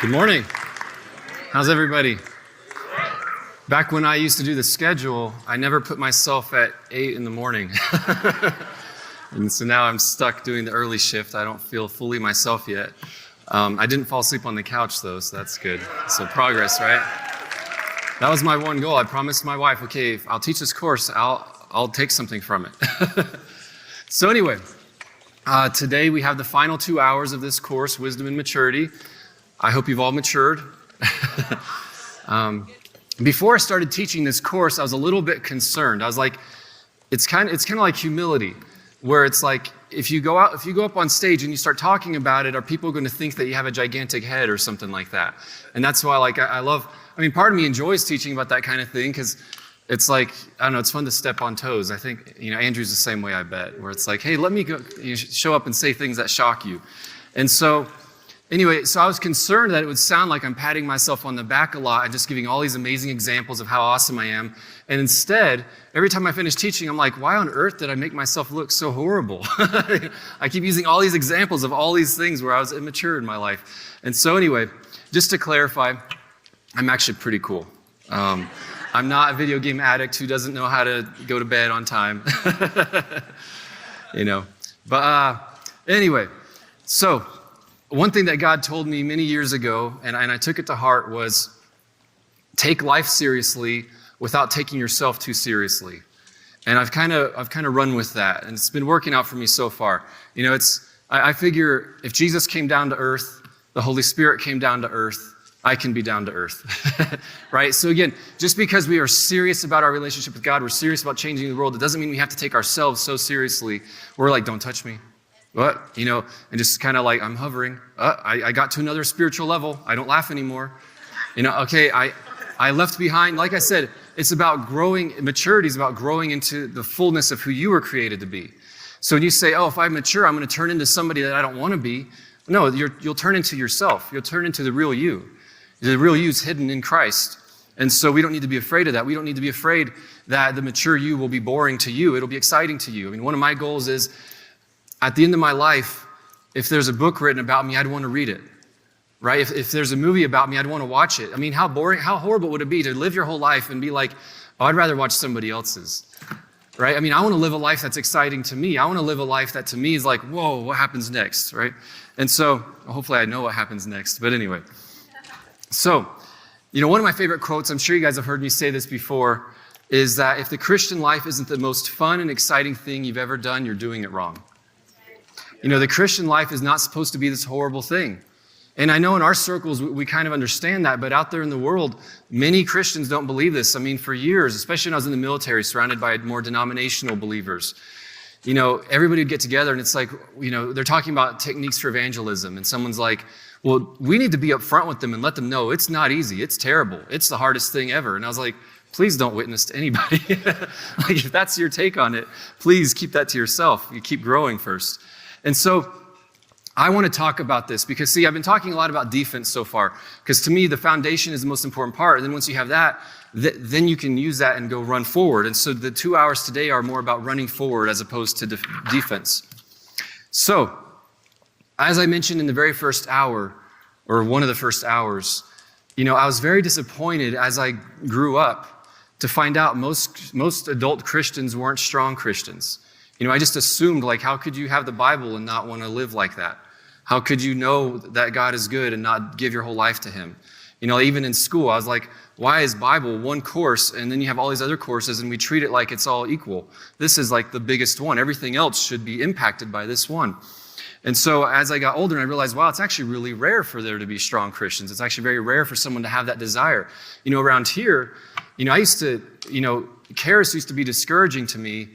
Good morning. How's everybody? Back when I used to do the schedule, I never put myself at 8 in the morning. And so now I'm stuck doing the early shift. I don't feel fully myself yet. I didn't fall asleep on the couch though, so that's good. So progress, right? That was my one goal. I promised my wife, okay, if I'll teach this course, I'll take something from it. So anyway, today we have the final 2 hours of this course, Wisdom and Maturity. I hope you've all matured. Before I started teaching this course, I was a little bit concerned. I was like, it's kind of like humility, where it's like if you go up on stage and you start talking about it, are people going to think that you have a gigantic head or something like that? And that's why I mean, part of me enjoys teaching about that kind of thing because it's like, I don't know, it's fun to step on toes. I think, Andrew's the same way, I bet, where it's like, hey, let me go, show up and say things that shock you. And so anyway, so I was concerned that it would sound like I'm patting myself on the back a lot and just giving all these amazing examples of how awesome I am. And instead, every time I finish teaching, I'm like, why on earth did I make myself look so horrible? I keep using all these examples of all these things where I was immature in my life. And so anyway, just to clarify, I'm actually pretty cool. I'm not a video game addict who doesn't know how to go to bed on time. But anyway, so one thing that God told me many years ago, and I took it to heart, was take life seriously without taking yourself too seriously. And I've kind of run with that, and it's been working out for me so far. I figure if Jesus came down to earth, the Holy Spirit came down to earth, I can be down to earth, right? So again, just because we are serious about our relationship with God, we're serious about changing the world, it doesn't mean we have to take ourselves so seriously. We're like, don't touch me. What? And just kind of like, I'm hovering. I got to another spiritual level. I don't laugh anymore. Okay, I left behind, like I said, it's about growing. Maturity is about growing into the fullness of who you were created to be. So when you say, if I'm mature, I'm going to turn into somebody that I don't want to be. No, you'll turn into yourself. You'll turn into the real you. The real you is hidden in Christ. And so we don't need to be afraid of that. We don't need to be afraid that the mature you will be boring to you. It'll be exciting to you. I mean, one of my goals is, at the end of my life, if there's a book written about me, I'd want to read it, right? If there's a movie about me, I'd want to watch it. I mean, how horrible would it be to live your whole life and be like, I'd rather watch somebody else's, right? I mean, I want to live a life that's exciting to me. I want to live a life that to me is like, whoa, what happens next, right? And so, hopefully I know what happens next, but anyway. So, one of my favorite quotes, I'm sure you guys have heard me say this before, is that if the Christian life isn't the most fun and exciting thing you've ever done, you're doing it wrong. The Christian life is not supposed to be this horrible thing. And I know in our circles, we kind of understand that, but out there in the world, many Christians don't believe this. I mean, for years, especially when I was in the military, surrounded by more denominational believers, everybody would get together and it's like, they're talking about techniques for evangelism. And someone's like, well, we need to be upfront with them and let them know it's not easy. It's terrible. It's the hardest thing ever. And I was like, please don't witness to anybody. Like, if that's your take on it, please keep that to yourself. You keep growing first. And so I want to talk about this because, see, I've been talking a lot about defense so far because to me, the foundation is the most important part. And then once you have that, then you can use that and go run forward. And so the 2 hours today are more about running forward as opposed to defense. So, as I mentioned in the very first hour, or one of the first hours, I was very disappointed as I grew up to find out most adult Christians weren't strong Christians. I just assumed, like, how could you have the Bible and not want to live like that? How could you know that God is good and not give your whole life to him? Even in school, I was like, why is Bible one course and then you have all these other courses and we treat it like it's all equal? This is like the biggest one. Everything else should be impacted by this one. And so as I got older and I realized, wow, it's actually really rare for there to be strong Christians. It's actually very rare for someone to have that desire. Around here, I used to, charis used to be discouraging to me,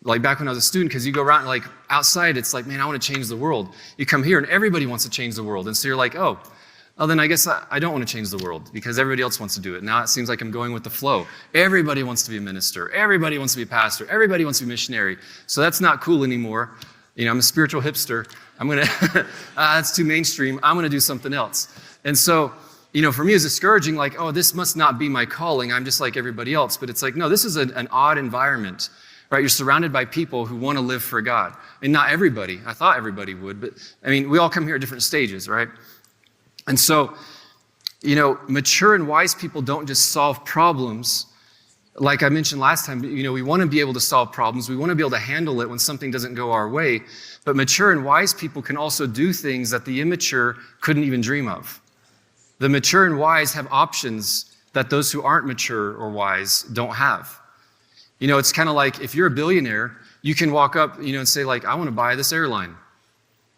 like back when I was a student, because you go around, like outside, it's like, man, I want to change the world. You come here and everybody wants to change the world. And so you're like, oh, well, then I guess I don't want to change the world because everybody else wants to do it. Now it seems like I'm going with the flow. Everybody wants to be a minister. Everybody wants to be a pastor. Everybody wants to be a missionary. So that's not cool anymore. I'm a spiritual hipster. That's too mainstream. I'm going to do something else. And so, for me it's discouraging, like, oh, this must not be my calling. I'm just like everybody else. But it's like, no, this is an odd environment, right? You're surrounded by people who want to live for God. And not everybody. I thought everybody would, but we all come here at different stages, right? And so, Mature and wise people don't just solve problems. Like I mentioned last time, we want to be able to solve problems. We want to be able to handle it when something doesn't go our way. But mature and wise people can also do things that the immature couldn't even dream of. The mature and wise have options that those who aren't mature or wise don't have. It's kind of like if you're a billionaire, you can walk up, and say like, I want to buy this airline.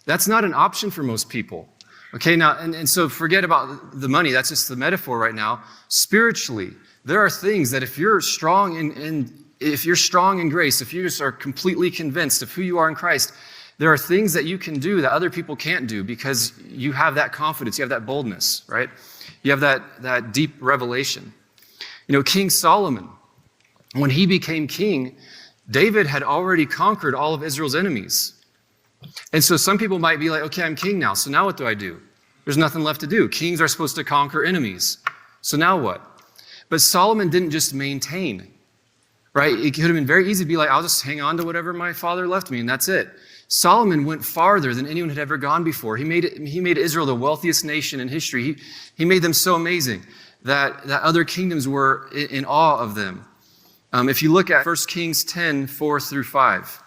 That's not an option for most people. Okay, now, and so forget about the money. That's just the metaphor right now. Spiritually, there are things that if you're strong in grace, if you just are completely convinced of who you are in Christ, there are things that you can do that other people can't do because you have that confidence, you have that boldness, right? You have that deep revelation. King Solomon, when he became king, David had already conquered all of Israel's enemies. And so some people might be like, okay, I'm king now, so now what do I do? There's nothing left to do. Kings are supposed to conquer enemies. So now what? But Solomon didn't just maintain, right? It could have been very easy to be like, I'll just hang on to whatever my father left me, and that's it. Solomon went farther than anyone had ever gone before. He made Israel the wealthiest nation in history. He made them so amazing that other kingdoms were in awe of them. If you look at 1 Kings 10, 4 through 5,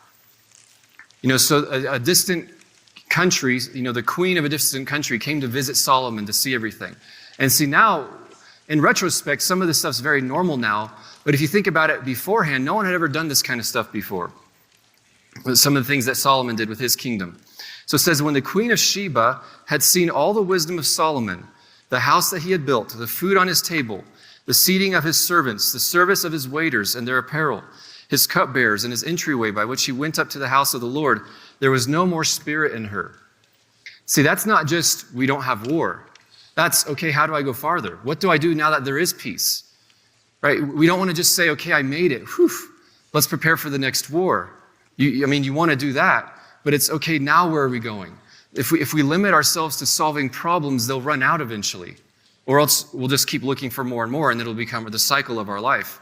so a distant country, the queen of a distant country came to visit Solomon to see everything. And see now, in retrospect, some of this stuff's very normal now, but if you think about it beforehand, no one had ever done this kind of stuff before. Some of the things that Solomon did with his kingdom. So it says, when the queen of Sheba had seen all the wisdom of Solomon, the house that he had built, the food on his table, the seating of his servants, the service of his waiters and their apparel, his cupbearers and his entryway by which he went up to the house of the Lord, there was no more spirit in her. See, that's not just we don't have war. That's, okay, how do I go farther? What do I do now that there is peace? Right? We don't want to just say, okay, I made it. Whew, let's prepare for the next war. You want to do that, but it's okay, now where are we going? If we limit ourselves to solving problems, they'll run out eventually. Or else we'll just keep looking for more and more, and it'll become the cycle of our life.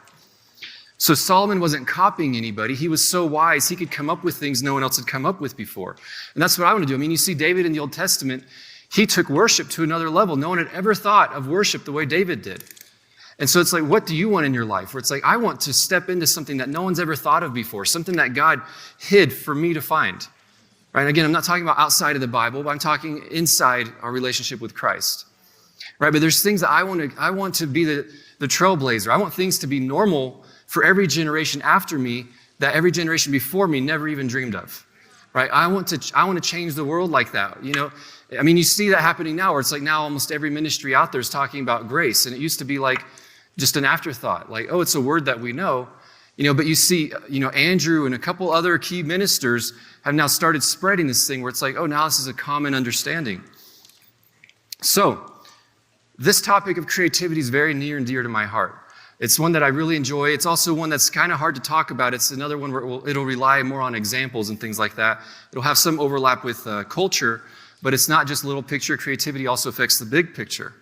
So Solomon wasn't copying anybody. He was so wise, he could come up with things no one else had come up with before. And that's what I want to do. You see David in the Old Testament, he took worship to another level. No one had ever thought of worship the way David did. And so it's like, what do you want in your life? Where it's like, I want to step into something that no one's ever thought of before, something that God hid for me to find. Right? Again, I'm not talking about outside of the Bible, but I'm talking inside our relationship with Christ. Right? But there's things that I want to be the trailblazer. I want things to be normal for every generation after me that every generation before me never even dreamed of. Right? I want to change the world like that. You see that happening now, where it's like now almost every ministry out there is talking about grace, and it used to be like just an afterthought, like, oh, it's a word that we know, but you see, Andrew and a couple other key ministers have now started spreading this thing where it's like, oh, now this is a common understanding. So, this topic of creativity is very near and dear to my heart. It's one that I really enjoy. It's also one that's kind of hard to talk about. It's another one where it'll rely more on examples and things like that. It'll have some overlap with culture, but it's not just little picture. Creativity also affects the big picture.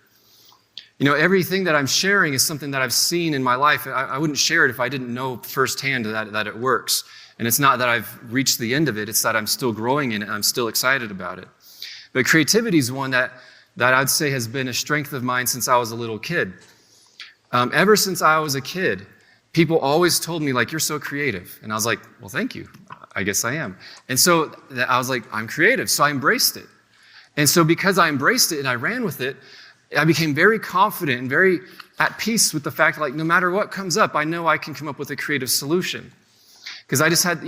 Everything that I'm sharing is something that I've seen in my life. I wouldn't share it if I didn't know firsthand that it works. And it's not that I've reached the end of it. It's that I'm still growing in it and I'm still excited about it. But creativity is one that I'd say has been a strength of mine since I was a little kid. Ever since I was a kid, people always told me, like, you're so creative. And I was like, well, thank you. I guess I am. And so I was like, I'm creative. So I embraced it. And so because I embraced it and I ran with it, I became very confident and very at peace with the fact that, like, no matter what comes up, I know I can come up with a creative solution. Because I just had,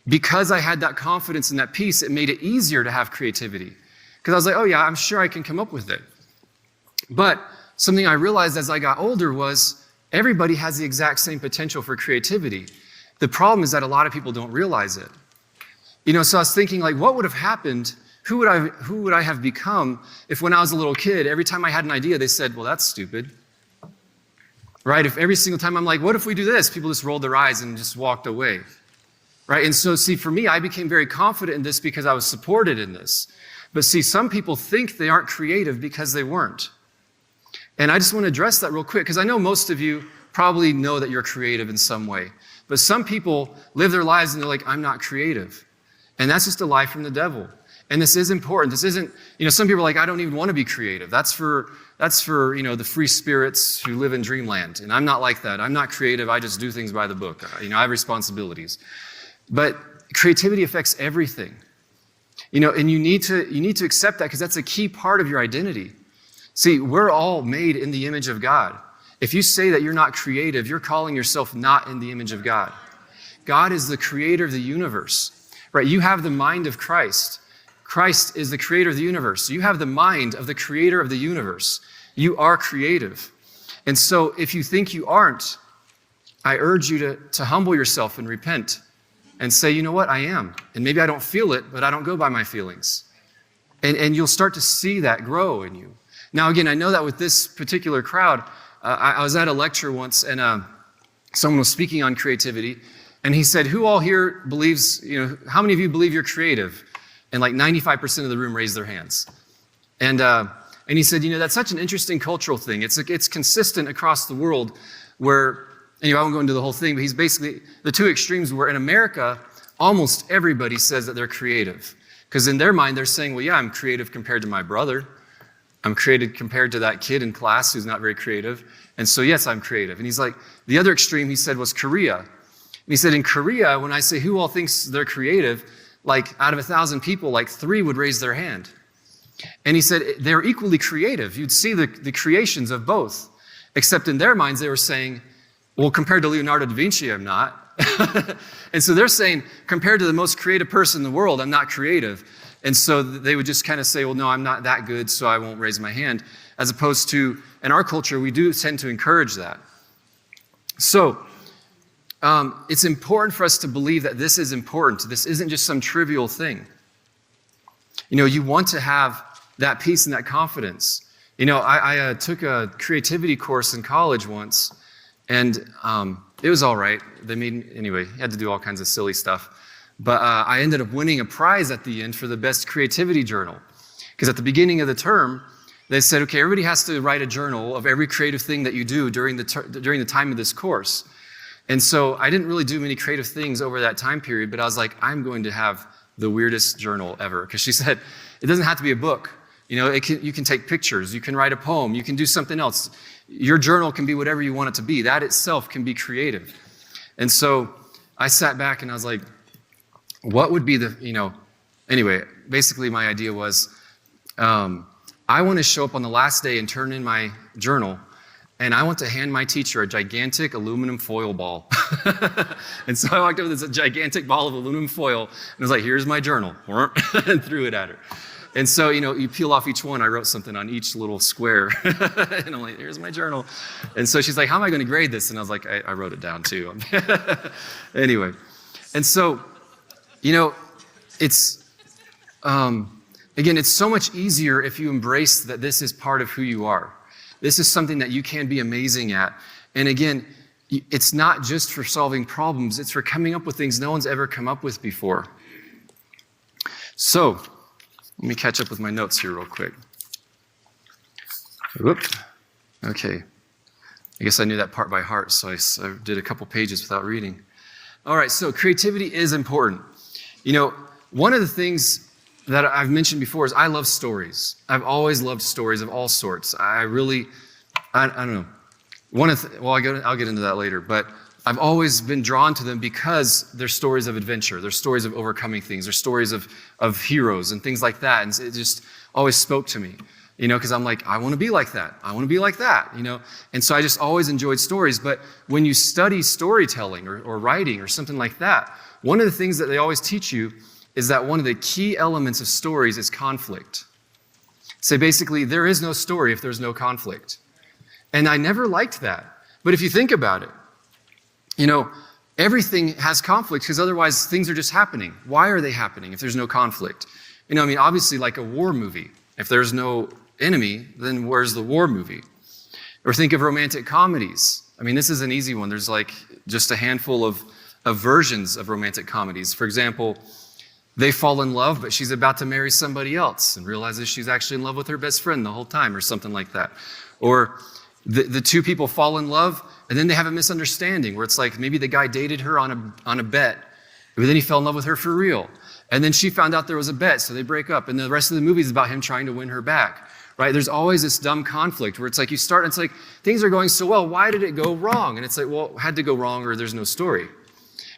because I had that confidence and that peace, it made it easier to have creativity. Because I was like, oh yeah, I'm sure I can come up with it. But something I realized as I got older was everybody has the exact same potential for creativity. The problem is that a lot of people don't realize it. So I was thinking, like, what would have happened? Who would I have become if when I was a little kid, every time I had an idea, they said, well, that's stupid. Right? If every single time I'm like, what if we do this? People just rolled their eyes and just walked away. Right? And so, see, for me, I became very confident in this because I was supported in this. But see, some people think they aren't creative because they weren't. And I just want to address that real quick, because I know most of you probably know that you're creative in some way. But some people live their lives and they're like, I'm not creative. And that's just a lie from the devil. And this is important. This isn't, some people are like, I don't even want to be creative. That's for that's for, the free spirits who live in dreamland. And I'm not like that. I'm not creative. I just do things by the book. I have responsibilities. But creativity affects everything. And you need to accept that because that's a key part of your identity. See, we're all made in the image of God. If you say that you're not creative, you're calling yourself not in the image of God. God is the creator of the universe, right? You have the mind of Christ. Christ is the creator of the universe. You have the mind of the creator of the universe. You are creative. And so if you think you aren't, I urge you to humble yourself and repent and say, you know what, I am. And maybe I don't feel it, but I don't go by my feelings. And you'll start to see that grow in you. Now, again, I know that with this particular crowd, I was at a lecture once and someone was speaking on creativity. And he said, who all here believes, how many of you believe you're creative? And like 95% of the room raised their hands. And he said, that's such an interesting cultural thing. It's consistent across the world where, I won't go into the whole thing, but he's basically, the two extremes were in America, almost everybody says that they're creative. Because in their mind, they're saying, well, yeah, I'm creative compared to my brother. I'm creative compared to that kid in class who's not very creative. And so, yes, I'm creative. And he's like, the other extreme, he said, was Korea. And he said, in Korea, when I say who all thinks they're creative, like out of 1,000 people, like 3 would raise their hand. And he said, they're equally creative. You'd see the creations of both. Except in their minds, they were saying, well, compared to Leonardo da Vinci, I'm not. And so they're saying, compared to the most creative person in the world, I'm not creative. And so they would just kind of say, well, no, I'm not that good, so I won't raise my hand. As opposed to, in our culture, we do tend to encourage that. So it's important for us to believe that this is important. This isn't just some trivial thing. You want to have that peace and that confidence. I took a creativity course in college once, and it was all right. Anyway, you had to do all kinds of silly stuff. But I ended up winning a prize at the end for the best creativity journal. Because at the beginning of the term, they said, okay, everybody has to write a journal of every creative thing that you do during the time of this course. And so I didn't really do many creative things over that time period, but I was like, I'm going to have the weirdest journal ever. Because she said, it doesn't have to be a book. You can take pictures, you can write a poem, you can do something else. Your journal can be whatever you want it to be. That itself can be creative. And so I sat back and I was like, what would be anyway, basically my idea was, I want to show up on the last day and turn in my journal, and I want to hand my teacher a gigantic aluminum foil ball. And so I walked over with this gigantic ball of aluminum foil, and I was like, here's my journal, and threw it at her. And so, you peel off each one. I wrote something on each little square. And I'm like, here's my journal. And so she's like, how am I going to grade this? And I was like, I wrote it down too. Anyway. And so, it's, again, it's so much easier if you embrace that this is part of who you are. This is something that you can be amazing at. And again, it's not just for solving problems. It's for coming up with things no one's ever come up with before. So, let me catch up with my notes here real quick. Whoop. Okay. I guess I knew that part by heart, so I did a couple pages without reading. All right, so creativity is important. One of the things that I've mentioned before is I love stories. I've always loved stories of all sorts. I don't know. I'll get into that later, but I've always been drawn to them because they're stories of adventure. They're stories of overcoming things. They're stories of heroes and things like that. And it just always spoke to me, because I'm like, I want to be like that. I want to be like that, And so I just always enjoyed stories. But when you study storytelling or writing or something like that, one of the things that they always teach you is that one of the key elements of stories is conflict. So basically, there is no story if there's no conflict. And I never liked that. But if you think about it, everything has conflict because otherwise things are just happening. Why are they happening if there's no conflict? Obviously like a war movie. If there's no enemy, then where's the war movie? Or think of romantic comedies. This is an easy one. There's like just a handful of versions of romantic comedies. For example, they fall in love, but she's about to marry somebody else and realizes she's actually in love with her best friend the whole time or something like that. Or the two people fall in love, and then they have a misunderstanding where it's like maybe the guy dated her on a bet, But then he fell in love with her for real. And then she found out there was a bet, so they break up. And the rest of the movie is about him trying to win her back, right? There's always this dumb conflict where it's like you start, and it's like, things are going so well, why did it go wrong? And it's like, well, it had to go wrong or there's no story.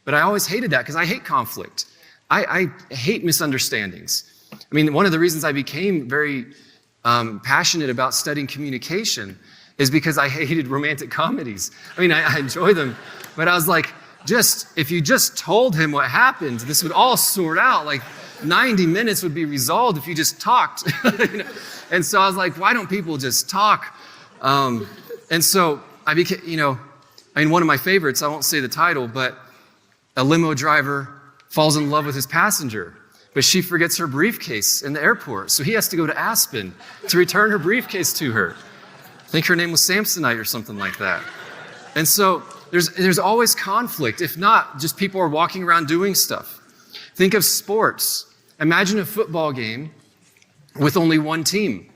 But I always hated that because I hate conflict. I hate misunderstandings. I mean, one of the reasons I became very passionate about studying communication is because I hated romantic comedies. I mean, I enjoy them, but I was like, if you just told him what happened, this would all sort out. Like 90 minutes would be resolved if you just talked. You know? And so I was like, why don't people just talk? And so I became, one of my favorites, I won't say the title, but a limo driver falls in love with his passenger, but she forgets her briefcase in the airport. So he has to go to Aspen to return her briefcase to her. I think her name was Samsonite or something like that. And so there's always conflict. If not, just people are walking around doing stuff. Think of sports. Imagine a football game with only one team.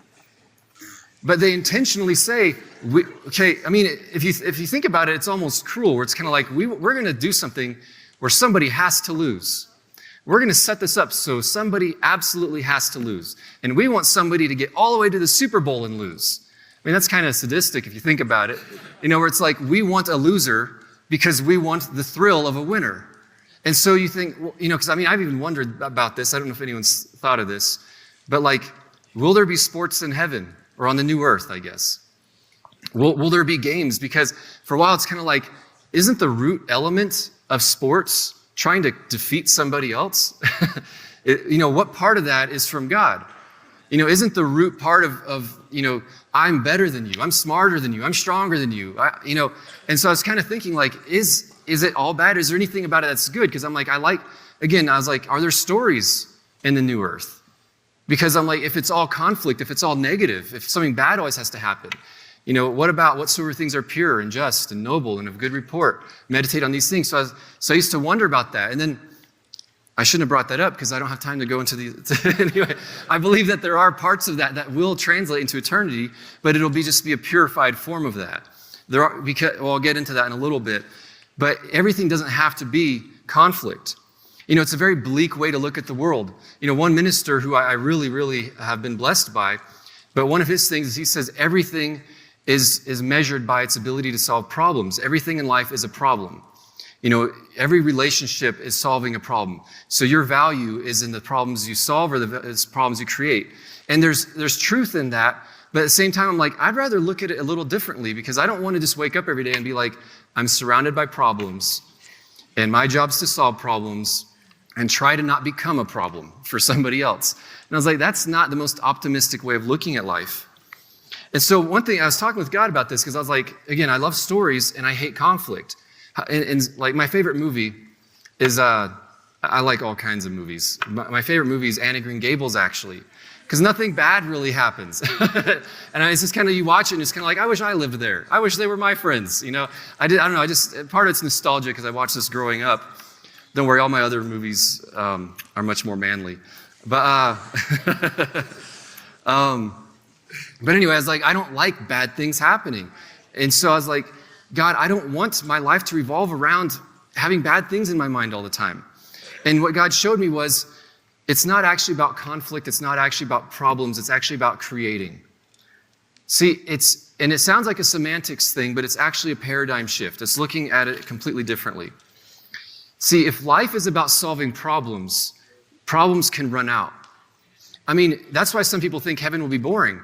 But they intentionally say, if you think about it, it's almost cruel, where it's kind of like, we're going to do something where somebody has to lose. We're going to set this up so somebody absolutely has to lose. And we want somebody to get all the way to the Super Bowl and lose. I mean, that's kind of sadistic if you think about it. Where it's like, we want a loser because we want the thrill of a winner. And so you think, because I've even wondered about this. I don't know if anyone's thought of this. But will there be sports in heaven or on the new earth, I guess? Will there be games? Because for a while, it's kind of like, isn't the root element of sports trying to defeat somebody else? What part of that is from God? Isn't the root part of I'm better than you, I'm smarter than you, I'm stronger than you, And so I was kind of thinking, is it all bad? Is there anything about it that's good? Because I'm like, I was like, are there stories in the new earth? Because I'm like, if it's all conflict, if it's all negative, if something bad always has to happen, what sort of things are pure and just and noble and of good report? Meditate on these things. So I used to wonder about that. And then I shouldn't have brought that up because I don't have time to go into anyway, I believe that there are parts of that will translate into eternity, but it'll just be a purified form of that. I'll get into that in a little bit, but everything doesn't have to be conflict. It's a very bleak way to look at the world. One minister who I really, really have been blessed by, but one of his things is he says everything is measured by its ability to solve problems. Everything in life is a problem. Every relationship is solving a problem. So your value is in the problems you solve or the problems you create. And there's truth in that. But at the same time, I'm like, I'd rather look at it a little differently because I don't want to just wake up every day and be like, I'm surrounded by problems and my job's to solve problems and try to not become a problem for somebody else. And I was like, that's not the most optimistic way of looking at life. And so one thing, I was talking with God about this because I was like, again, I love stories and I hate conflict. And my favorite movie is, I like all kinds of movies. My favorite movie is Anne of Green Gables, actually, because nothing bad really happens. And it's just kind of, you watch it and it's kind of like, I wish I lived there. I wish they were my friends. I don't know, part of it's nostalgia because I watched this growing up. Don't worry, all my other movies are much more manly. But anyway, I was like, I don't like bad things happening. And so I was like, God, I don't want my life to revolve around having bad things in my mind all the time. And what God showed me was, it's not actually about conflict. It's not actually about problems. It's actually about creating. See, and it sounds like a semantics thing, but it's actually a paradigm shift. It's looking at it completely differently. See, if life is about solving problems, problems can run out. That's why some people think heaven will be boring.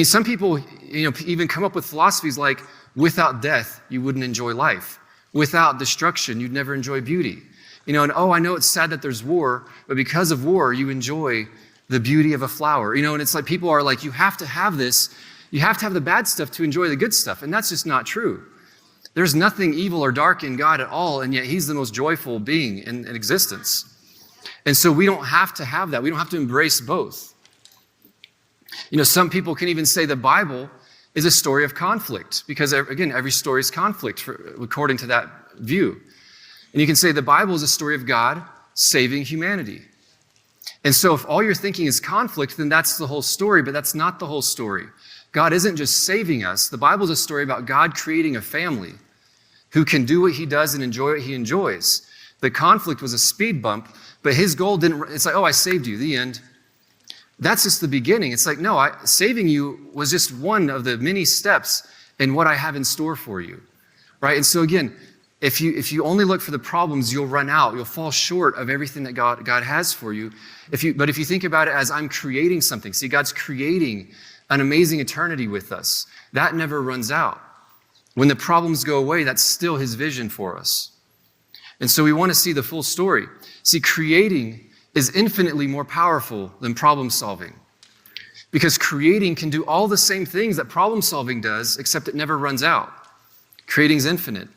Some people, even come up with philosophies like, without death, you wouldn't enjoy life. Without destruction, you'd never enjoy beauty. I know it's sad that there's war, but because of war, you enjoy the beauty of a flower. And it's like people are like, you have to have this. You have to have the bad stuff to enjoy the good stuff. And that's just not true. There's nothing evil or dark in God at all, and yet he's the most joyful being in existence. And so we don't have to have that. We don't have to embrace both. Some people can even say the Bible is a story of conflict because, again, every story is conflict according to that view. And you can say the Bible is a story of God saving humanity. And so if all you're thinking is conflict, then that's the whole story, but that's not the whole story. God isn't just saving us. The Bible is a story about God creating a family who can do what he does and enjoy what he enjoys. The conflict was a speed bump, but his goal it's like, oh, I saved you, the end. That's just the beginning. It's like, no, saving you was just one of the many steps in what I have in store for you, right? And so again, if you only look for the problems, you'll run out. You'll fall short of everything that God has for you. But if you think about it as I'm creating something, see, God's creating an amazing eternity with us. That never runs out. When the problems go away, that's still his vision for us. And so we want to see the full story. See, creating is infinitely more powerful than problem solving. Because creating can do all the same things that problem solving does, except it never runs out. Creating is infinite.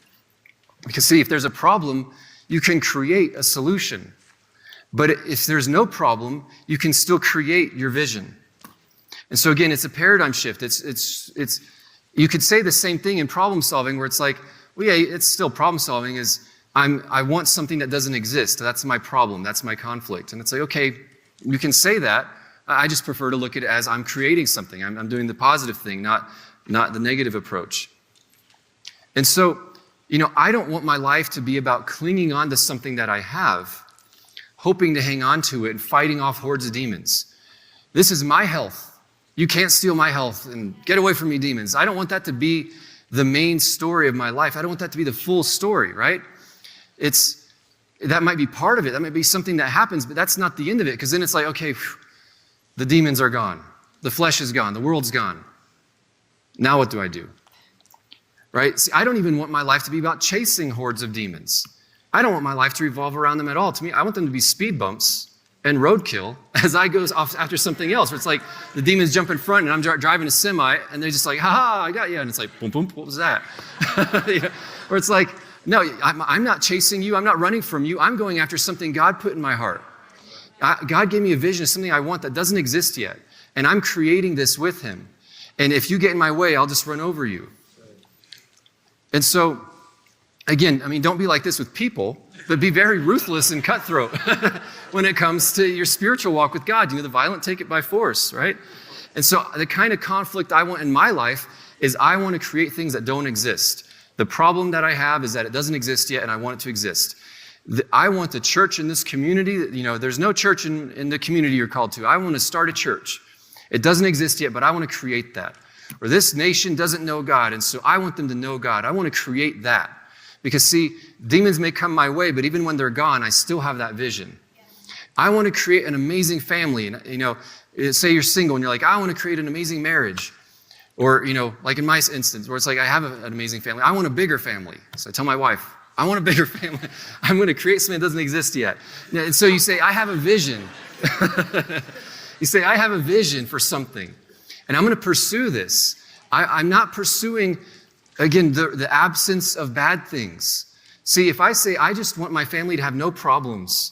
Because see, if there's a problem, you can create a solution. But if there's no problem, you can still create your vision. And so again, it's a paradigm shift. You could say the same thing in problem solving where it's like, well, yeah, it's still problem solving I want something that doesn't exist. That's my problem. That's my conflict. And it's like, okay, you can say that. I just prefer to look at it as I'm creating something. I'm doing the positive thing, not the negative approach. And so, I don't want my life to be about clinging on to something that I have, hoping to hang on to it and fighting off hordes of demons. This is my health. You can't steal my health and get away from me, demons. I don't want that to be the main story of my life. I don't want that to be the full story, right? That might be part of it. That might be something that happens, but that's not the end of it. Because then it's like, okay, the demons are gone. The flesh is gone. The world's gone. Now what do I do? Right? See, I don't even want my life to be about chasing hordes of demons. I don't want my life to revolve around them at all. To me, I want them to be speed bumps and roadkill as I go off after something else. Where it's like the demons jump in front and I'm driving a semi and they're just like, ha, I got you. And it's like, boom, boom, what was that? Or it's like, no, I'm not chasing you. I'm not running from you. I'm going after something God put in my heart. God gave me a vision of something I want that doesn't exist yet. And I'm creating this with him. And if you get in my way, I'll just run over you. And so, again, don't be like this with people, but be very ruthless and cutthroat when it comes to your spiritual walk with God. The violent take it by force, right? And so the kind of conflict I want in my life is I want to create things that don't exist. The problem that I have is that it doesn't exist yet, and I want it to exist. I want the church in this community. There's no church in the community you're called to. I want to start a church. It doesn't exist yet, but I want to create that. Or this nation doesn't know God, and so I want them to know God. I want to create that. Because see, demons may come my way, but even when they're gone, I still have that vision. I want to create an amazing family. And, say you're single and you're like, I want to create an amazing marriage. Or, like in my instance, where it's like, I have an amazing family. I want a bigger family. So I tell my wife, I want a bigger family. I'm going to create something that doesn't exist yet. And so you say, I have a vision. You say, I have a vision for something. And I'm going to pursue this. I'm not pursuing, again, the absence of bad things. See, if I say, I just want my family to have no problems,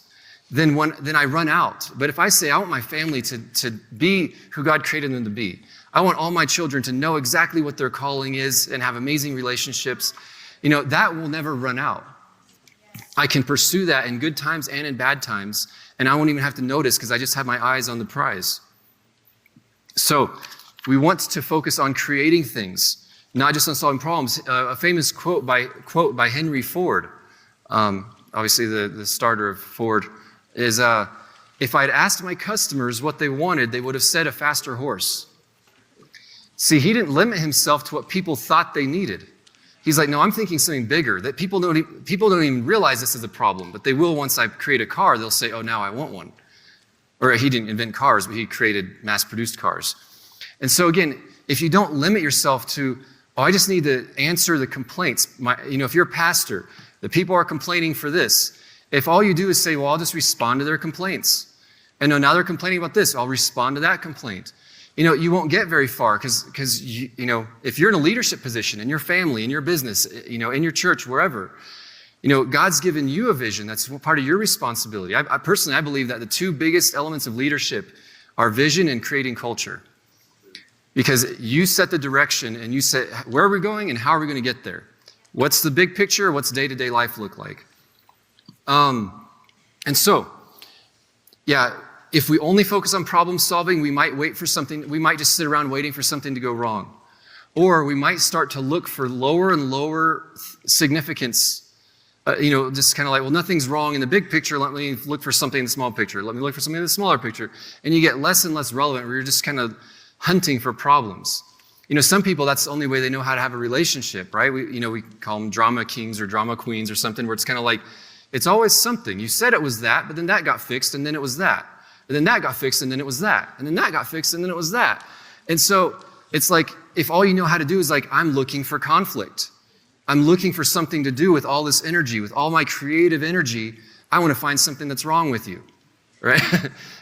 then I run out. But if I say, I want my family to be who God created them to be, I want all my children to know exactly what their calling is and have amazing relationships, that will never run out. I can pursue that in good times and in bad times, and I won't even have to notice because I just have my eyes on the prize. So we want to focus on creating things, not just on solving problems. A famous quote by Henry Ford, obviously the starter of Ford, is, if I'd asked my customers what they wanted, they would have said a faster horse. See, he didn't limit himself to what people thought they needed. He's like, no, I'm thinking something bigger, that people don't even realize this is a problem, but they will once I create a car. They'll say, oh, now I want one. Or he didn't invent cars, but he created mass-produced cars. And so again, if you don't limit yourself to, oh, I just need to answer the complaints. If you're a pastor, the people are complaining for this. If all you do is say, well, I'll just respond to their complaints. And no, now they're complaining about this, I'll respond to that complaint. You won't get very far because if you're in a leadership position in your family, in your business, in your church, wherever, God's given you a vision. That's part of your responsibility. I personally believe that the two biggest elements of leadership are vision and creating culture. Because you set the direction and you say, where are we going and how are we going to get there? What's the big picture? What's day-to-day life look like? And so, if we only focus on problem solving, we might just sit around waiting for something to go wrong. Or we might start to look for lower and lower significance just kind of like, well, nothing's wrong in the big picture. Let me look for something in the small picture. Let me look for something in the smaller picture. And you get less and less relevant where you're just kind of hunting for problems. Some people, that's the only way they know how to have a relationship, right? We call them drama kings or drama queens or something, where it's kind of like, it's always something. You said it was that, but then that got fixed, and then it was that. And then that got fixed, and then it was that. And then that got fixed, and then it was that. And so it's like, if all you know how to do is like, I'm looking for conflict. I'm looking for something to do with all this energy, with all my creative energy. I want to find something that's wrong with you, right?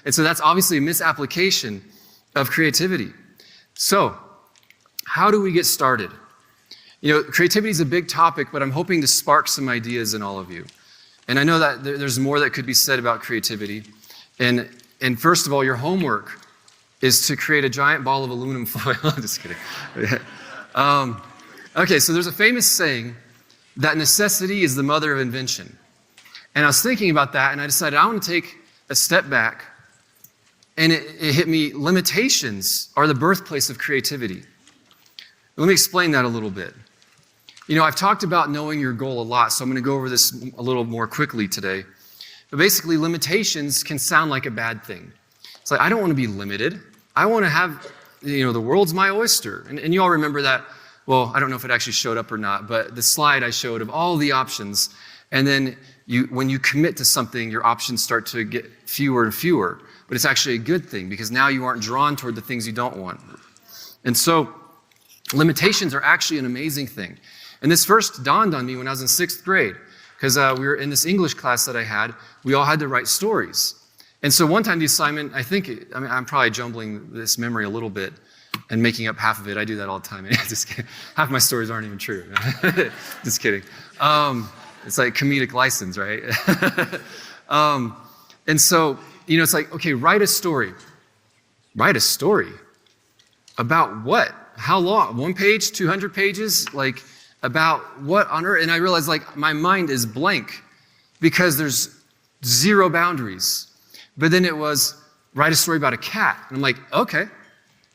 And so that's obviously a misapplication of creativity. So, how do we get started? Creativity is a big topic, but I'm hoping to spark some ideas in all of you. And I know that there's more that could be said about creativity. And first of all, your homework is to create a giant ball of aluminum foil. Just kidding. Okay, so there's a famous saying that necessity is the mother of invention. And I was thinking about that, and I decided I want to take a step back. And it hit me, limitations are the birthplace of creativity. Let me explain that a little bit. I've talked about knowing your goal a lot, so I'm going to go over this a little more quickly today. But basically, limitations can sound like a bad thing. It's like, I don't want to be limited. I want to have, the world's my oyster. And you all remember that, well, I don't know if it actually showed up or not, but the slide I showed of all the options. And then when you commit to something, your options start to get fewer and fewer. But it's actually a good thing, because now you aren't drawn toward the things you don't want. And so, limitations are actually an amazing thing. And this first dawned on me when I was in 6th grade, because we were in this English class that I had. We all had to write stories. And so one time the assignment, I'm probably jumbling this memory a little bit and making up half of it. I do that all the time. Just kidding. Half my stories aren't even true. Just kidding. It's like comedic license, right? And so, it's like, okay, write a story. Write a story? About what? How long? 1 page? 200 pages? Like, about what on earth? And I realized, like, my mind is blank because there's zero boundaries. But then it was, write a story about a cat. And I'm like, okay,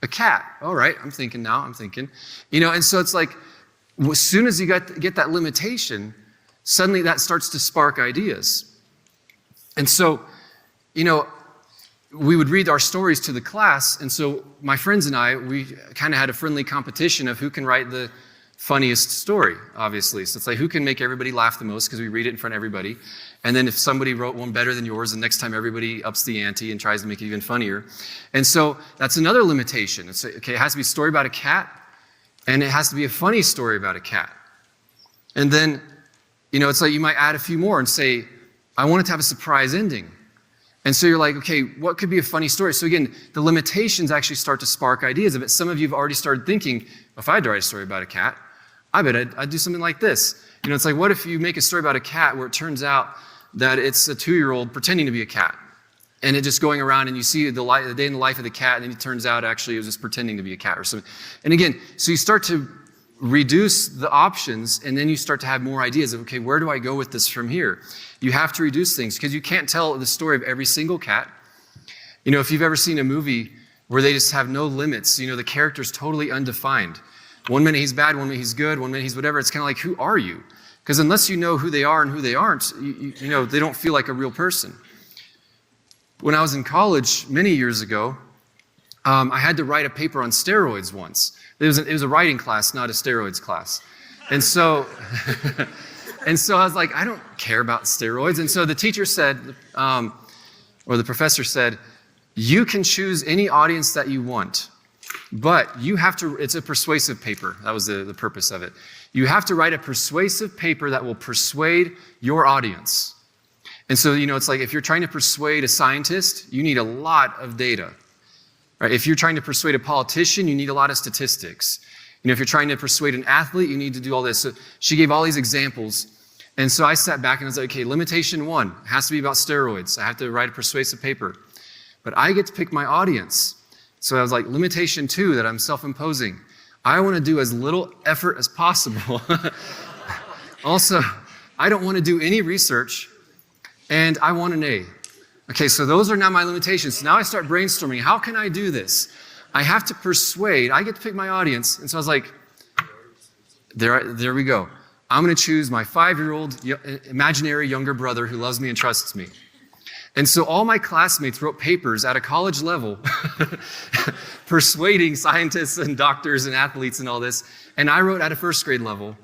a cat. All right, I'm thinking. And so it's like, as soon as you get that limitation, suddenly that starts to spark ideas. And so, we would read our stories to the class, and so my friends and I, we kind of had a friendly competition of who can write the funniest story, obviously. So it's like, who can make everybody laugh the most, because we read it in front of everybody. And then if somebody wrote one better than yours, the next time everybody ups the ante and tries to make it even funnier. And so that's another limitation. It's okay, it has to be a story about a cat, and it has to be a funny story about a cat. And then, it's like you might add a few more and say, I want it to have a surprise ending. And so you're like, okay, what could be a funny story? So again, the limitations actually start to spark ideas of it. Some of you have already started thinking, if I had to write a story about a cat, I bet I'd do something like this. It's like, what if you make a story about a cat where it turns out that it's a 2-year-old pretending to be a cat? And it just going around, and you see the day in the life of the cat, and then it turns out actually it was just pretending to be a cat or something. And again, so you start to reduce the options, and then you start to have more ideas of, okay, where do I go with this from here? You have to reduce things, because you can't tell the story of every single cat. If you've ever seen a movie where they just have no limits, the character's totally undefined. One minute he's bad, one minute he's good, one minute he's whatever. It's kind of like, who are you? Because unless you know who they are and who they aren't, they don't feel like a real person. When I was in college many years ago, I had to write a paper on steroids once. It was a writing class, not a steroids class. And so, I was like, I don't care about steroids. And so the teacher said, or the professor said, you can choose any audience that you want, but you have to, it's a persuasive paper. That was the purpose of it. You have to write a persuasive paper that will persuade your audience. And so, it's like if you're trying to persuade a scientist, you need a lot of data. Right? If you're trying to persuade a politician, you need a lot of statistics. If you're trying to persuade an athlete, you need to do all this. So she gave all these examples. And so I sat back and I was like, okay, limitation 1 has to be about steroids. I have to write a persuasive paper. But I get to pick my audience. So I was like, limitation 2 that I'm self-imposing. I want to do as little effort as possible. Also, I don't want to do any research, and I want an A. Okay, so those are now my limitations. So now I start brainstorming. How can I do this? I have to persuade. I get to pick my audience. And so I was like, there we go. I'm going to choose my 5-year-old imaginary younger brother who loves me and trusts me. And so all my classmates wrote papers at a college level persuading scientists and doctors and athletes and all this. And I wrote at a first grade level.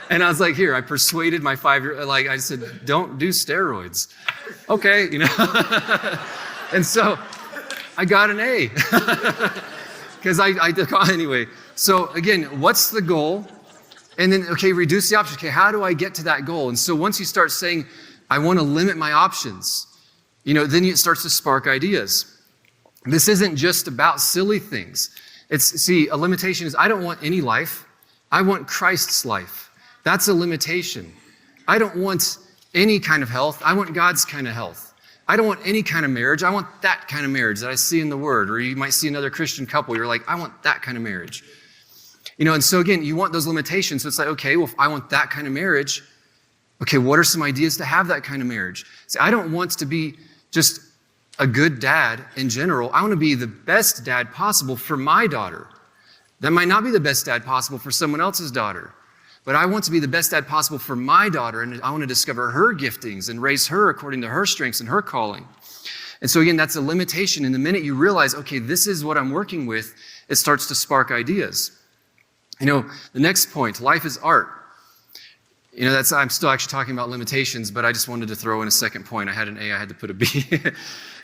And I was like, here, I persuaded my 5-year-old, like I said, don't do steroids. Okay, And so I got an A. Because anyway. So again, what's the goal? And then, okay, reduce the options. Okay, how do I get to that goal? And so once you start saying, I want to limit my options, then it starts to spark ideas. This isn't just about silly things. A limitation is I don't want any life. I want Christ's life. That's a limitation. I don't want any kind of health. I want God's kind of health. I don't want any kind of marriage. I want that kind of marriage that I see in the Word. Or you might see another Christian couple. You're like, I want that kind of marriage. And so again, you want those limitations. So it's like, okay, well, if I want that kind of marriage, okay, what are some ideas to have that kind of marriage? See, I don't want to be just a good dad in general. I want to be the best dad possible for my daughter. That might not be the best dad possible for someone else's daughter. But I want to be the best dad possible for my daughter, and I want to discover her giftings and raise her according to her strengths and her calling. And so again, that's a limitation. And the minute you realize, okay, this is what I'm working with, it starts to spark ideas. The next point, life is art. I'm still actually talking about limitations, but I just wanted to throw in a second point. I had an A, I had to put a B.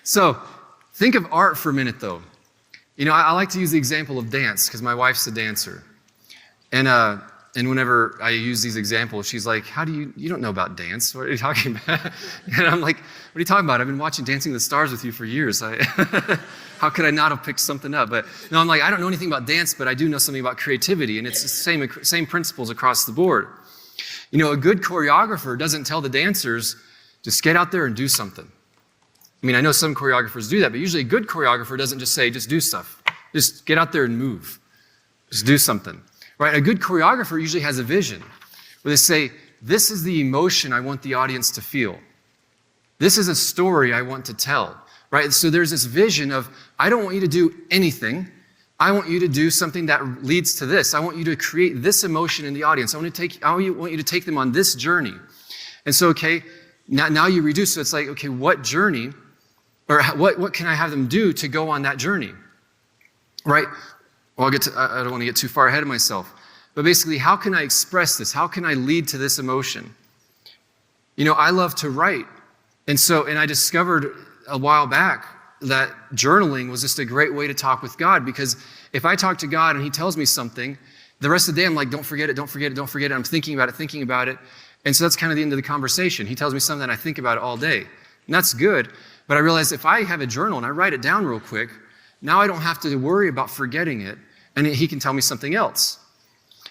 So think of art for a minute, though. I like to use the example of dance because my wife's a dancer. And whenever I use these examples, she's like, you don't know about dance. What are you talking about? And I'm like, what are you talking about? I've been watching Dancing with the Stars with you for years. How could I not have picked something up? But no, I'm like, I don't know anything about dance, but I do know something about creativity. And it's the same principles across the board. A good choreographer doesn't tell the dancers, just get out there and do something. I know some choreographers do that, but usually a good choreographer doesn't just say, just do stuff. Just get out there and move. Just do something. Right? A good choreographer usually has a vision where they say, this is the emotion I want the audience to feel. This is a story I want to tell. Right? So there's this vision of, I don't want you to do anything. I want you to do something that leads to this. I want you to create this emotion in the audience. I want you to take them on this journey. And so, okay, now you reduce. So it's like, okay, what journey, or what can I have them do to go on that journey? Right? Well, I don't want to get too far ahead of myself. But basically, how can I express this? How can I lead to this emotion? I love to write. And I discovered a while back that journaling was just a great way to talk with God, because if I talk to God and He tells me something, the rest of the day I'm like, don't forget it, don't forget it, don't forget it. I'm thinking about it. And so that's kind of the end of the conversation. He tells me something and I think about it all day. And that's good. But I realized if I have a journal and I write it down real quick, now I don't have to worry about forgetting it, and He can tell me something else.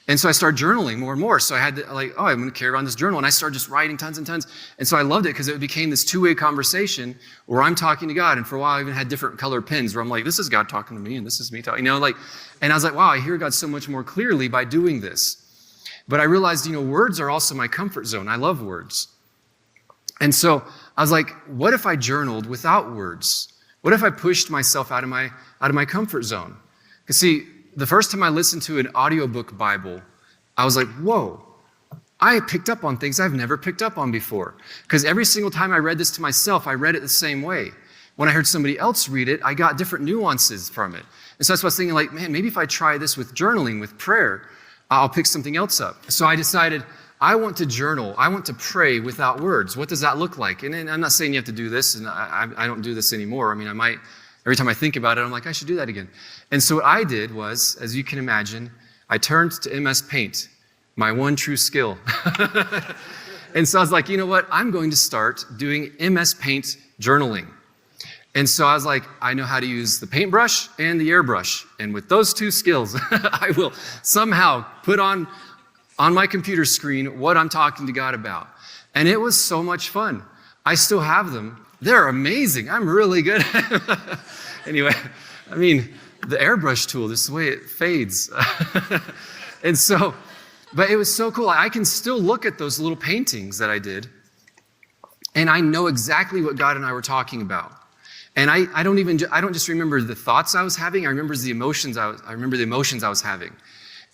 And so I started journaling more and more. So I had to I'm going to carry around this journal. And I started just writing tons and tons. And so I loved it because it became this two-way conversation where I'm talking to God. And for a while I even had different colored pens where I'm like, this is God talking to me and this is me talking, and I was like, wow, I hear God so much more clearly by doing this. But I realized, words are also my comfort zone. I love words. And so I was like, what if I journaled without words? What if I pushed myself out of my comfort zone? Because see, the first time I listened to an audiobook Bible, I was like, whoa, I picked up on things I've never picked up on before. Because every single time I read this to myself, I read it the same way. When I heard somebody else read it, I got different nuances from it. And so that's why I was thinking, like, man, maybe if I try this with journaling, with prayer, I'll pick something else up. So I decided, I want to journal. I want to pray without words. What does that look like? And I'm not saying you have to do this, and I don't do this anymore. I might. Every time I think about it, I'm like, I should do that again. And so what I did was, as you can imagine, I turned to MS Paint, my one true skill. And so I was like, you know what? I'm going to start doing MS Paint journaling. And so I was like, I know how to use the paintbrush and the airbrush. And with those two skills, I will somehow put on my computer screen what I'm talking to God about. And it was so much fun. I still have them. They're amazing. I'm really good. Anyway, the airbrush tool, this is the way it fades. And so, but it was so cool. I can still look at those little paintings that I did, and I know exactly what God and I were talking about. And I don't just remember the thoughts I was having. I remember the emotions I was having.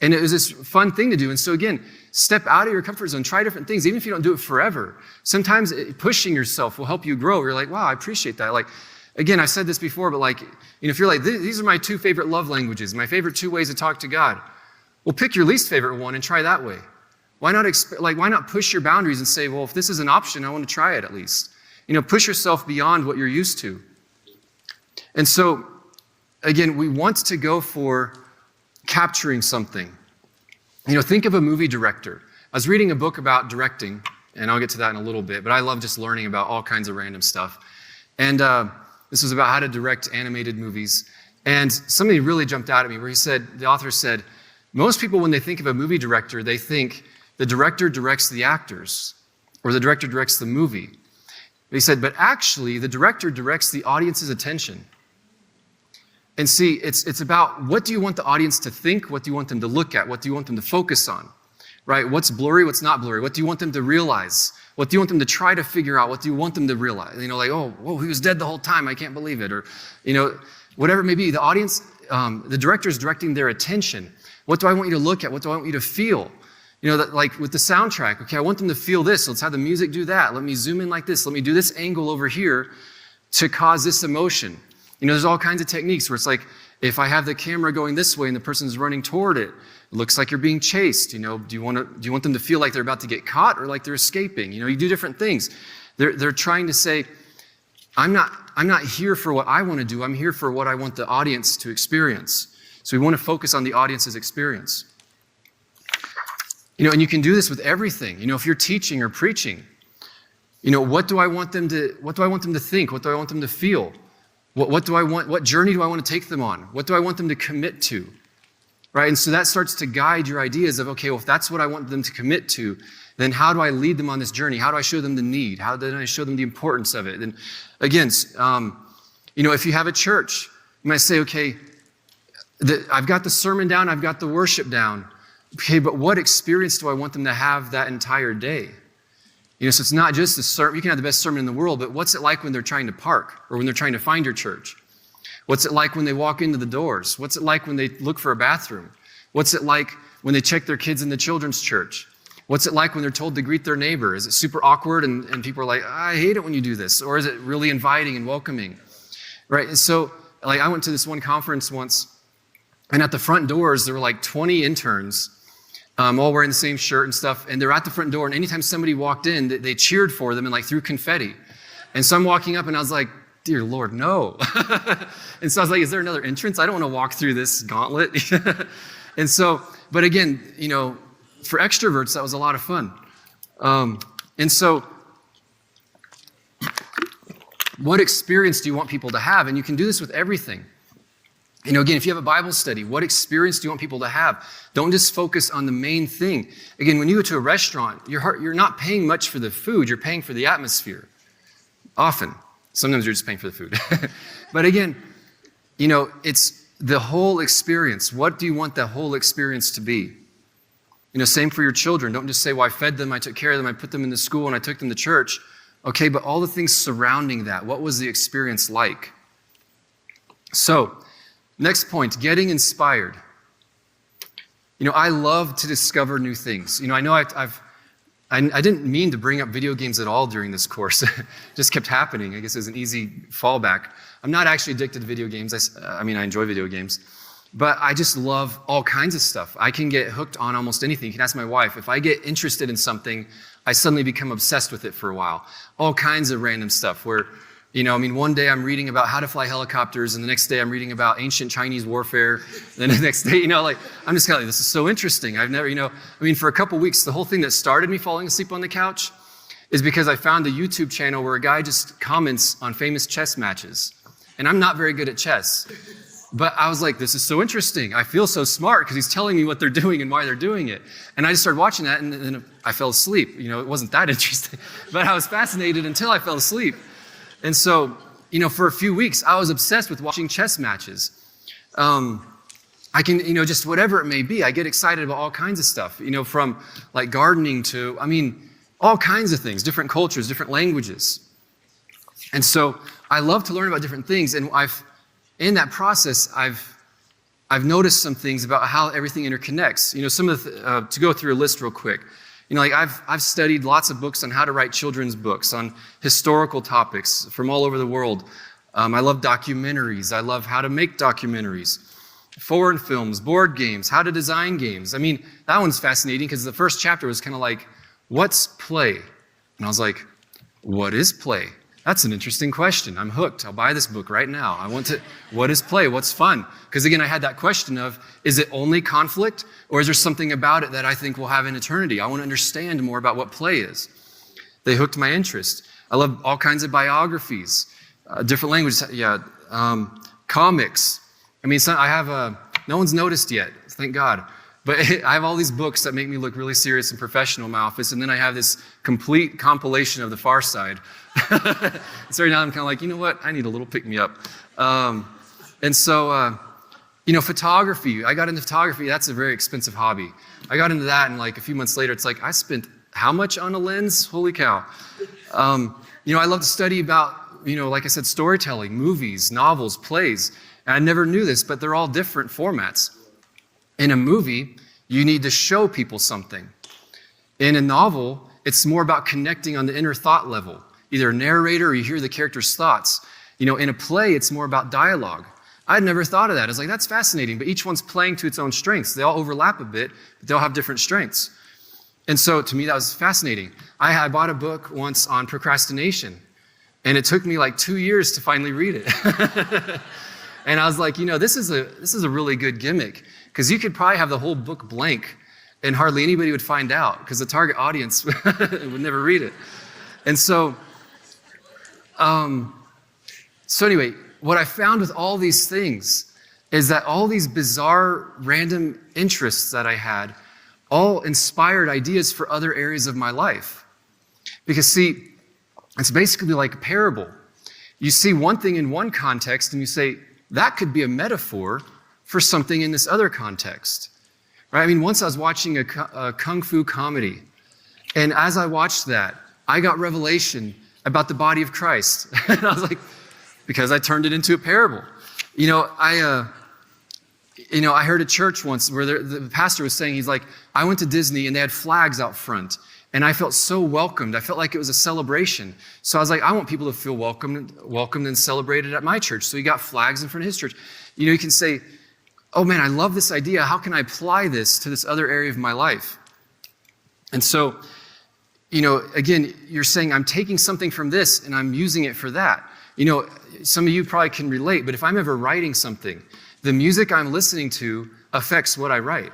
And it was this fun thing to do. And so again, step out of your comfort zone, try different things, even if you don't do it forever. Sometimes pushing yourself will help you grow. You're like, wow, I appreciate that. Like, again, I've said this before, but like, if you're like, these are my 2 favorite love languages, my favorite 2 ways to talk to God. Well, pick your least favorite one and try that way. Why not push your boundaries and say, well, if this is an option, I want to try it at least. Push yourself beyond what you're used to. And so, again, we want to go for capturing something. Think of a movie director. I was reading a book about directing, and I'll get to that in a little bit, but I love just learning about all kinds of random stuff. And this was about how to direct animated movies. And something really jumped out at me where the author said, most people, when they think of a movie director, they think the director directs the actors, or the director directs the movie. But he said, but actually, the director directs the audience's attention. And see, it's about what do you want the audience to think? What do you want them to look at? What do you want them to focus on? Right? What's blurry? What's not blurry? What do you want them to realize? What do you want them to try to figure out? What do you want them to realize? Like, oh, whoa, he was dead the whole time. I can't believe it. Or, whatever it may be. The audience, the director is directing their attention. What do I want you to look at? What do I want you to feel? Like with the soundtrack, okay, I want them to feel this. So let's have the music do that. Let me zoom in like this. Let me do this angle over here to cause this emotion. There's all kinds of techniques where it's like, if I have the camera going this way and the person's running toward it, it looks like you're being chased. Do you want them to feel like they're about to get caught or like they're escaping? You do different things. They're trying to say, I'm not here for what I want to do. I'm here for what I want the audience to experience. So we want to focus on the audience's experience. And you can do this with everything. If you're teaching or preaching, what do I want them to think? What do I want them to feel? What journey do I want to take them on? What do I want them to commit to? Right? And so that starts to guide your ideas of, okay, well, if that's what I want them to commit to, then how do I lead them on this journey? How do I show them the need? How do I show them the importance of it? And again, if you have a church, you might say, okay, I've got the sermon down, I've got the worship down. Okay, but what experience do I want them to have that entire day? So it's not just the sermon. You can have the best sermon in the world, but what's it like when they're trying to park or when they're trying to find your church? What's it like when they walk into the doors? What's it like when they look for a bathroom? What's it like when they check their kids in the children's church? What's it like when they're told to greet their neighbor? Is it super awkward and people are like, I hate it when you do this? Or is it really inviting and welcoming? Right? And so, I went to this one conference once, and at the front doors, there were like 20 interns, all wearing the same shirt and stuff, and they're at the front door, and anytime somebody walked in, they cheered for them and threw confetti. And so I'm walking up, and I was like, dear Lord, no. And so I was like, is there another entrance? I don't want to walk through this gauntlet. And so, but again, for extroverts, that was a lot of fun. And so, what experience do you want people to have? And you can do this with everything. Again, if you have a Bible study, what experience do you want people to have? Don't just focus on the main thing. Again, when you go to a restaurant, you're not paying much for the food, you're paying for the atmosphere. Often. Sometimes you're just paying for the food. But again, it's the whole experience. What do you want the whole experience to be? Same for your children. Don't just say, well, I fed them, I took care of them, I put them in the school, and I took them to church. Okay, but all the things surrounding that, what was the experience like? So, next point, getting inspired. I love to discover new things. I know I didn't mean to bring up video games at all during this course. It just kept happening. I guess it was an easy fallback. I'm not actually addicted to video games. I enjoy video games. But I just love all kinds of stuff. I can get hooked on almost anything. You can ask my wife. If I get interested in something, I suddenly become obsessed with it for a while. All kinds of random stuff where, one day I'm reading about how to fly helicopters, and the next day I'm reading about ancient Chinese warfare. Then the next day, I'm just kind of like, this is so interesting. I've never, for a couple weeks, the whole thing that started me falling asleep on the couch is because I found a YouTube channel where a guy just comments on famous chess matches. And I'm not very good at chess. But I was like, this is so interesting. I feel so smart because he's telling me what they're doing and why they're doing it. And I just started watching that, and then I fell asleep. It wasn't that interesting. But I was fascinated until I fell asleep. And so, for a few weeks, I was obsessed with watching chess matches. I can, just whatever it may be, I get excited about all kinds of stuff, from like gardening to, all kinds of things, different cultures, different languages. And so I love to learn about different things. And in that process, I've I've noticed some things about how everything interconnects. Some of to go through a list real quick. Like I've studied lots of books on how to write children's books, on historical topics from all over the world. I love documentaries. I love how to make documentaries, foreign films, board games, how to design games. That one's fascinating because the first chapter was kind of like, what's play? And I was like, what is play? That's an interesting question. I'm hooked. I'll buy this book right now. What is play? What's fun? Because again, I had that question of, is it only conflict or is there something about it that I think will have an eternity? I want to understand more about what play is. They hooked my interest. I love all kinds of biographies, different languages, comics. I have no one's noticed yet, thank God. But I have all these books that make me look really serious and professional in my office, and then I have this complete compilation of The Far Side. So right now I'm kind of like, you know what? I need a little pick-me-up. Photography. I got into photography. That's a very expensive hobby. I got into that, and like a few months later, it's like, I spent how much on a lens? Holy cow. I love to study about, like I said, storytelling, movies, novels, plays. And I never knew this, but they're all different formats. In a movie, you need to show people something. In a novel, it's more about connecting on the inner thought level, either a narrator or you hear the character's thoughts. In a play, it's more about dialogue. I'd never thought of that. I was like, that's fascinating, but each one's playing to its own strengths. They all overlap a bit, but they all have different strengths. And so to me, that was fascinating. I bought a book once on procrastination, and it took me like 2 years to finally read it. And I was like, this is a really good gimmick, because you could probably have the whole book blank and hardly anybody would find out because the target audience would never read it. And so anyway, what I found with all these things is that all these bizarre random interests that I had all inspired ideas for other areas of my life. Because see, it's basically like a parable. You see one thing in one context and you say, that could be a metaphor for something in this other context, right? Once I was watching a kung fu comedy, and as I watched that, I got revelation about the body of Christ. And I was like, because I turned it into a parable. I heard a church once where the pastor was saying, he's like, I went to Disney and they had flags out front, and I felt so welcomed. I felt like it was a celebration. So I was like, I want people to feel welcomed and celebrated at my church. So he got flags in front of his church. You can say, oh man, I love this idea. How can I apply this to this other area of my life? And so, again, you're saying I'm taking something from this and I'm using it for that. Some of you probably can relate, but if I'm ever writing something, the music I'm listening to affects what I write.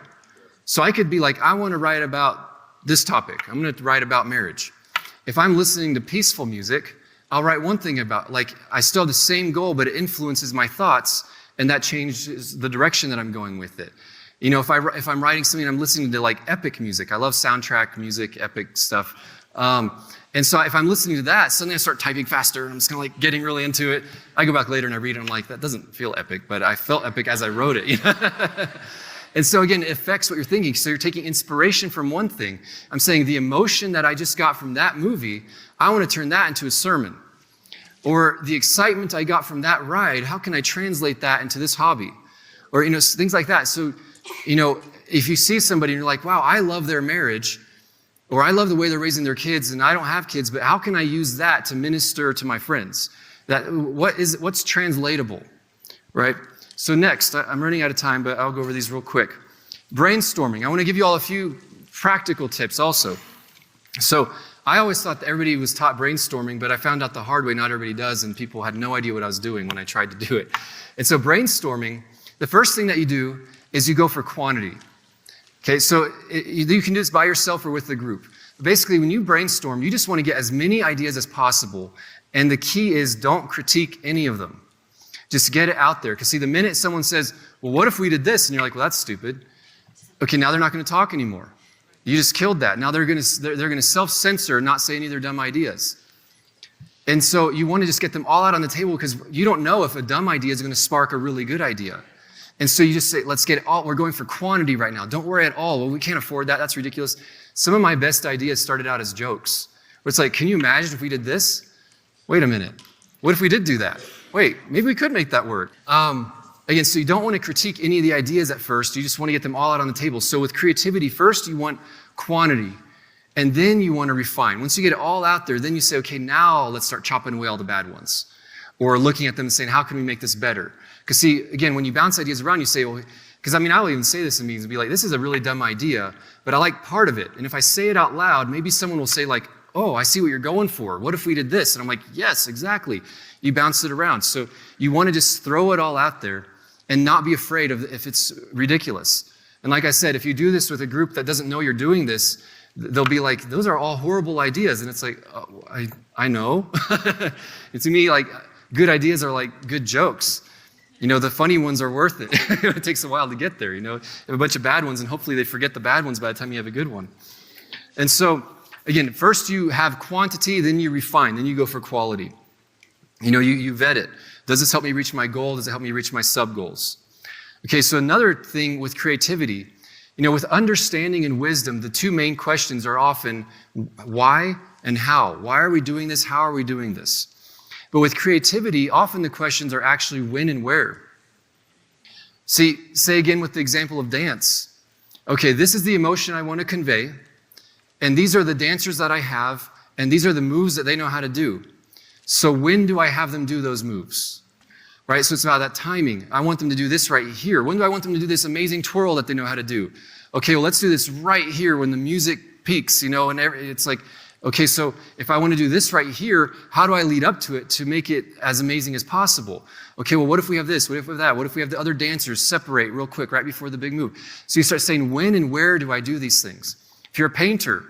So I could be like, I want to write about this topic. I'm going to write about marriage. If I'm listening to peaceful music, I'll write one thing about, I still have the same goal, but it influences my thoughts, and that changes the direction that I'm going with it. If I'm writing something, I'm listening to epic music. I love soundtrack music, epic stuff. And so if I'm listening to that, suddenly I start typing faster, and I'm just kind of getting really into it. I go back later and I read it, and I'm like, that doesn't feel epic, but I felt epic as I wrote it. And so again, it affects what you're thinking. So you're taking inspiration from one thing. I'm saying the emotion that I just got from that movie, I want to turn that into a sermon. Or the excitement I got from that ride, how can I translate that into this hobby? Or, things like that. So, if you see somebody and you're like, wow, I love their marriage, or I love the way they're raising their kids, and I don't have kids, but how can I use that to minister to my friends? What's translatable, right? So next, I'm running out of time, but I'll go over these real quick. Brainstorming. I want to give you all a few practical tips also. So I always thought that everybody was taught brainstorming, but I found out the hard way not everybody does, and people had no idea what I was doing when I tried to do it. And so brainstorming, the first thing that you do is you go for quantity. Okay, so you can do this by yourself or with the group. Basically, when you brainstorm, you just want to get as many ideas as possible, and the key is don't critique any of them. Just get it out there. Because see, the minute someone says, well, what if we did this? And you're like, well, that's stupid. Okay, now they're not going to talk anymore. You just killed that. Now they're going to self-censor and not say any of their dumb ideas. And so you want to just get them all out on the table because you don't know if a dumb idea is going to spark a really good idea. And so you just say, let's get it all. We're going for quantity right now. Don't worry at all. Well, we can't afford that. That's ridiculous. Some of my best ideas started out as jokes. Where it's like, can you imagine if we did this? Wait a minute. What if we did do that? Wait, maybe we could make that work. again, so you don't want to critique any of the ideas at first. You just want to get them all out on the table. So with creativity, first you want quantity, and then you want to refine. Once you get it all out there, then you say, okay, now let's start chopping away all the bad ones. Or looking at them and saying, how can we make this better? Because see, again, when you bounce ideas around, you say, well, because I mean, I will even say this in meetings and be like, this is a really dumb idea, but I like part of it. And if I say it out loud, maybe someone will say like, oh, I see what you're going for. What if we did this? And I'm like, yes, exactly. You bounce it around. So you want to just throw it all out there and not be afraid of if it's ridiculous. And like I said, if you do this with a group that doesn't know you're doing this, they'll be like, those are all horrible ideas. And it's like, oh, I know. And to me, like, good ideas are like good jokes. The funny ones are worth it. It takes a while to get there, You have a bunch of bad ones, and hopefully they forget the bad ones by the time you have a good one. And so, again, first you have quantity, then you refine, then you go for quality. You vet it. Does this help me reach my goal? Does it help me reach my sub-goals? Okay, so another thing with creativity, with understanding and wisdom, the two main questions are often why and how. Why are we doing this? How are we doing this? But with creativity, often the questions are actually when and where. See, say again with the example of dance. Okay, this is the emotion I want to convey, and these are the dancers that I have, and these are the moves that they know how to do. So when do I have them do those moves? Right? So it's about that timing. I want them to do this right here. When do I want them to do this amazing twirl that they know how to do? Okay, well, let's do this right here when the music peaks, and it's like, okay, so if I want to do this right here, how do I lead up to it to make it as amazing as possible? Okay, well, what if we have this? What if we have that? What if we have the other dancers separate real quick right before the big move? So you start saying, when and where do I do these things? If you're a painter,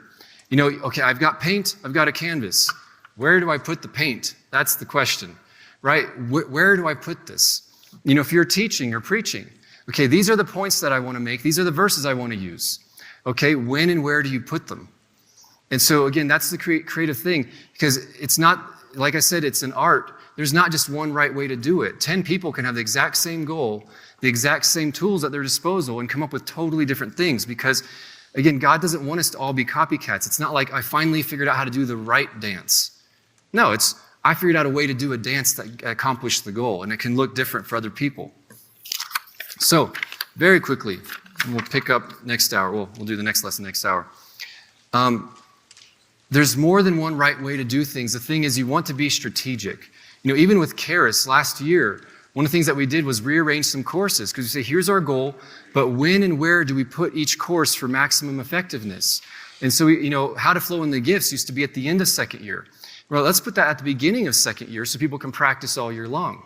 okay, I've got paint, I've got a canvas. Where do I put the paint? That's the question, right? Where do I put this? If you're teaching or preaching, okay, these are the points that I want to make. These are the verses I want to use. Okay, when and where do you put them? And so again, that's the creative thing, because it's not, like I said, it's an art. There's not just one right way to do it. 10 people can have the exact same goal, the exact same tools at their disposal, and come up with totally different things, because again, God doesn't want us to all be copycats. It's not like I finally figured out how to do the right dance. No, it's I figured out a way to do a dance that accomplished the goal, and it can look different for other people. So, very quickly, and we'll pick up next hour. We'll do the next lesson next hour. There's more than one right way to do things. The thing is, you want to be strategic. Even with Charis last year, one of the things that we did was rearrange some courses, because we say, here's our goal, but when and where do we put each course for maximum effectiveness? And so, how to flow in the gifts used to be at the end of second year. Well, let's put that at the beginning of second year so people can practice all year long.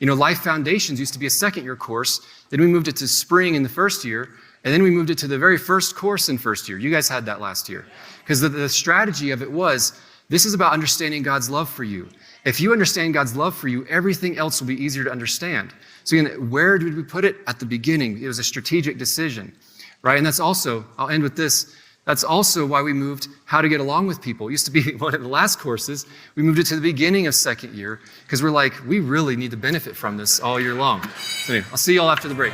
Life Foundations used to be a second year course. Then we moved it to spring in the first year, and then we moved it to the very first course in first year. You guys had that last year. Because the strategy of it was, this is about understanding God's love for you. If you understand God's love for you, everything else will be easier to understand. So again, where did we put it? At the beginning. It was a strategic decision, right? And that's also, I'll end with this, that's also why we moved how to get along with people. It used to be one of the last courses. We moved it to the beginning of second year, because we're like, we really need to benefit from this all year long. So anyway, I'll see you all after the break.